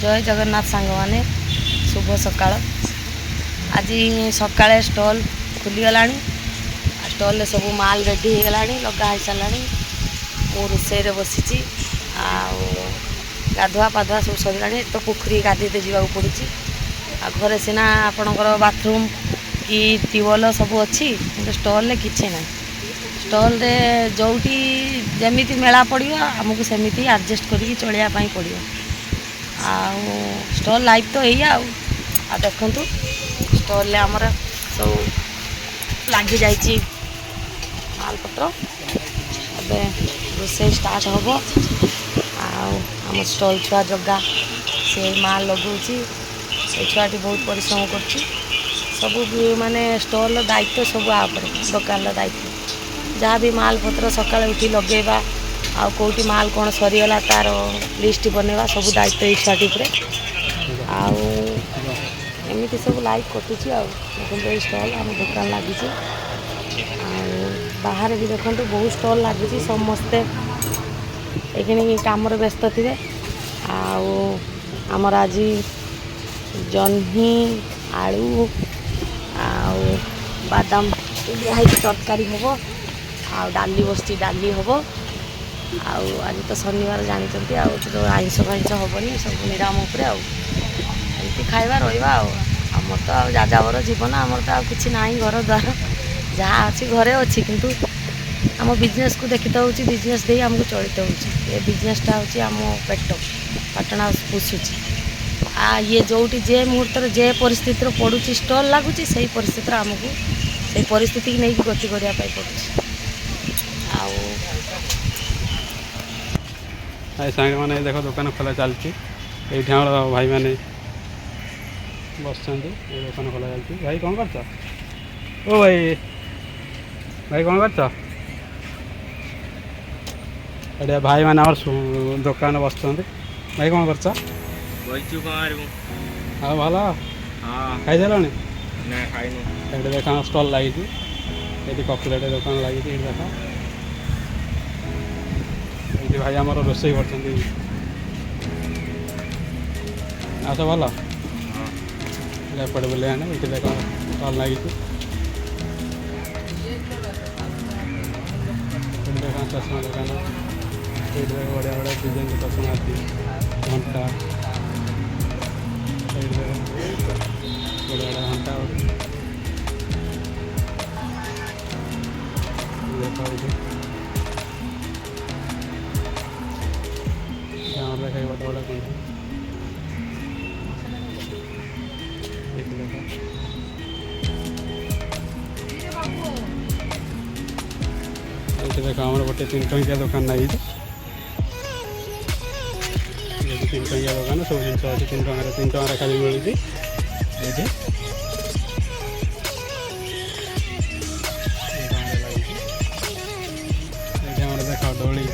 जय जगन्नाथ सांग माने शुभ सकाळ। आज सकाळे स्टॉल खुलीगला स्टॉल सब माल रेडी हो गला लगा हो सारा मु रोसे बसी गाधुआ पाधुआ सब सर तो पोखरी गाधे जावाक पड़ी घरे सीना आपणकर बाथरूम कि ट्यूबवेल सब अच्छी स्टॉल किसी ना स्टॉल रे जोटी जमी मेला पड़ो आमको सेमती एडजस्ट करके चलियापाई पड़ो स्टॉल लाइफ तो यही आ देखु स्टॉल आमर सब लग जा मालपत्र ए रोसे स्टार्ट हम आम स्टॉल छुआ जगह से माल लगौची छुआटी बहुत परिश्रम कर सब भी माने स्टॉल दायित्व सब आप दुकान दायित्व जहाँ भी माल पत्र सकाଳେ उठी लगेगा आ कोटी माल कौन सरीगला तार लिस्ट बनवा सब दायित्व ये छुआटी एमती सब लाइफ कटुची देखते स्टॉल आम दुकान लगी बाहर भी देखो बहुत स्टॉल लगी समस्ते ये कम व्यस्त थे आमर आज जह्नी आलू बादाम दिखाई तरकारी हम डाली बस डाली हम आज तो शनिवार जानते आइंष फाइंस हेनी सब निराम एमती खाଇବା रहा आमर तो जाजावर जीवन आमर तो किसी ना घर द्वार जहाँ अच्छी घरे अच्छी किंतु आम बिजनेस को देखते हो बिजनेस दे आमको चलित हो बिजनेसटा हूँ आम पेट पाटना पोषुची ये जोटी जे मुहूर्त जे परिस्थिति पड़ुची स्टॉल लगुच से परिस्थिति आमको से परिस्थिति की नहीं गति करने पड़ुची सांग मैंने देख दुकान खोला चलती भाई मैंने बस दुकान खोला चलती भाई कौन कर ओ भाई भाई कौन कर भाई मैंने दुकान बस भाई कौन कर भल खाई सारे देख स्टल लगी कपलेट दुकान लगी देख ये भाई आम रोसे कर भल एपटे बुले ये देख स्टल लगी चश्मा दुकान ये बढ़िया बढ़िया डिजाइन चश्मा आती घंटा बढ़िया बढ़िया घंटा देख बड़ा बड़ा देख आम गोटे 3 टंकिया दुकान लगी 3 टंकिया दुकान सब जिन अच्छे 3 टकर खाली मिलूँ ये देख डोली